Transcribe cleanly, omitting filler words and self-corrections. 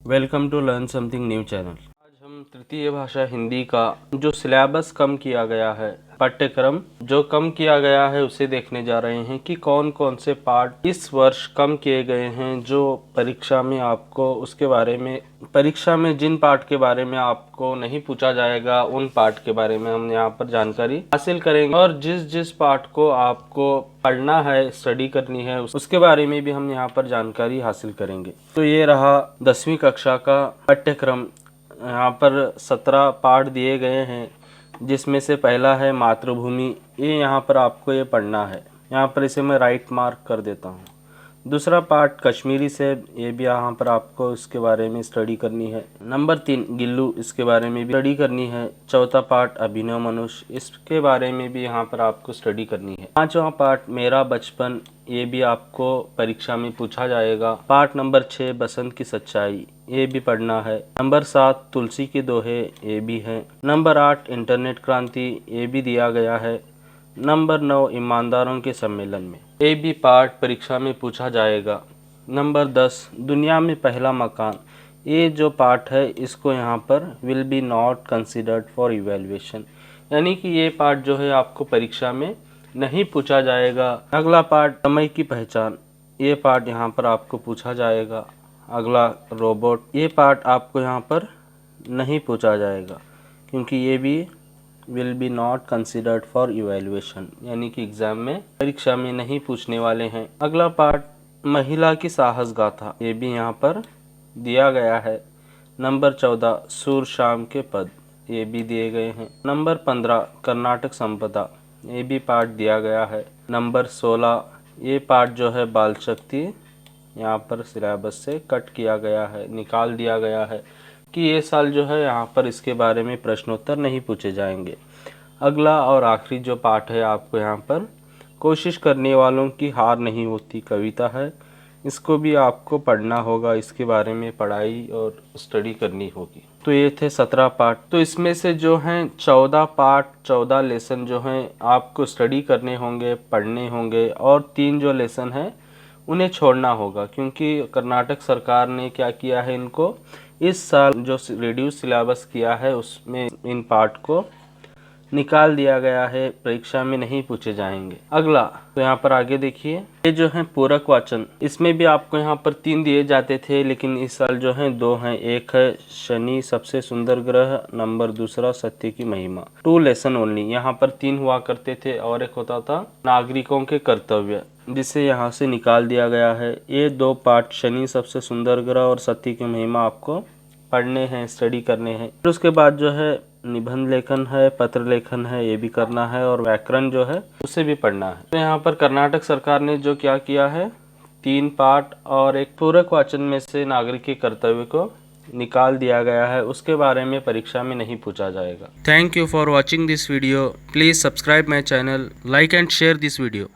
Welcome to learn something new channel. आज हम तृतीय भाषा हिंदी का जो सिलेबस कम किया गया है, पाठ्यक्रम जो कम किया गया है, उसे देखने जा रहे हैं कि कौन कौन से पाठ इस वर्ष कम किए गए हैं। जो परीक्षा में आपको उसके बारे में, परीक्षा में जिन पाठ के बारे में आपको नहीं पूछा जाएगा, उन पाठ के बारे में हम यहाँ पर जानकारी हासिल करेंगे। और जिस जिस पाठ को आपको पढ़ना है, स्टडी करनी है, उसके बारे में भी हम यहाँ पर जानकारी हासिल करेंगे। तो ये रहा 10वीं कक्षा का पाठ्यक्रम। यहाँ पर 17 पाठ दिए गए हैं, जिसमें से पहला है मातृभूमि। ये यहाँ पर आपको ये पढ़ना है। यहाँ पर इसे मैं राइट मार्क कर देता हूँ। दूसरा पार्ट कश्मीरी से, ये भी यहाँ पर आपको इसके बारे में स्टडी करनी है। नंबर 3 गिल्लू, इसके बारे में भी स्टडी करनी है। चौथा पार्ट अभिनव मनुष्य, इसके बारे में भी यहाँ पर आपको स्टडी करनी है। पांचवा पार्ट मेरा बचपन, ये भी आपको परीक्षा में पूछा जाएगा। पार्ट नंबर 6 बसंत की सच्चाई, ये भी पढ़ना है। नंबर 7 तुलसी के दोहे, ये भी है। नंबर 8 इंटरनेट क्रांति, ये भी दिया गया है। नंबर 9 ईमानदारों के सम्मेलन में, ये भी पार्ट परीक्षा में पूछा जाएगा। नंबर 10 दुनिया में पहला मकान, ये जो पार्ट है इसको यहाँ पर will be not considered for evaluation, यानी कि ये पार्ट जो है आपको परीक्षा में नहीं पूछा जाएगा। अगला पार्ट समय की पहचान, ये पार्ट यहाँ पर आपको पूछा जाएगा। अगला रोबोट, ये पार्ट आपको यहाँ पर नहीं पूछा जाएगा, क्योंकि ये भी will be not considered for evaluation, यानी कि एग्जाम में, परीक्षा में नहीं पूछने वाले हैं। अगला पार्ट महिला की साहस गाथा, ये भी यहाँ पर दिया गया है। नंबर 14 सूर शाम के पद, ये भी दिए गए हैं। नंबर 15 कर्नाटक संपदा, ये भी पार्ट दिया गया है। नंबर 16 ये पार्ट जो है बाल शक्ति, यहाँ पर सिलेबस से कट किया गया है, निकाल दिया गया है कि ये साल जो है यहाँ पर इसके बारे में प्रश्नोत्तर नहीं पूछे जाएंगे। अगला और आखिरी जो पाठ है, आपको यहाँ पर कोशिश करने वालों की हार नहीं होती कविता है, इसको भी आपको पढ़ना होगा। इसके बारे में पढ़ाई और स्टडी करनी होगी। तो ये थे 17 पाठ। तो इसमें से जो हैं 14 पाठ, 14 लेसन जो हैं आपको स्टडी करने होंगे, पढ़ने होंगे, और 3 जो लेसन हैं उन्हें छोड़ना होगा, क्योंकि कर्नाटक सरकार ने क्या किया है, इनको इस साल जो रिड्यूस सिलेबस किया है उसमें इन पार्ट को निकाल दिया गया है, परीक्षा में नहीं पूछे जाएंगे। अगला, तो यहाँ पर आगे देखिए, ये जो है पूरक वाचन, इसमें भी आपको यहाँ पर 3 दिए जाते थे, लेकिन इस साल जो है 2 हैं। एक है शनि सबसे सुंदर ग्रह, नंबर दूसरा सत्य की महिमा। 2 लेसन ओनली, यहाँ पर 3 हुआ करते थे, और एक होता था नागरिकों के कर्तव्य, जिसे यहाँ से निकाल दिया गया है। ये 2 पार्ट शनि सबसे सुंदर ग्रह और सत्य की महिमा आपको पढ़ने हैं, स्टडी करने हैं। फिर उसके बाद जो है निबंध लेखन है, पत्र लेखन है, ये भी करना है, और व्याकरण जो है उसे भी पढ़ना है। तो यहाँ पर कर्नाटक सरकार ने जो क्या किया है, 3 पाठ और एक पूरक वाचन में से नागरिक के कर्तव्य को निकाल दिया गया है, उसके बारे में परीक्षा में नहीं पूछा जाएगा। Thank you for watching this video. Please subscribe my channel, like and share this video.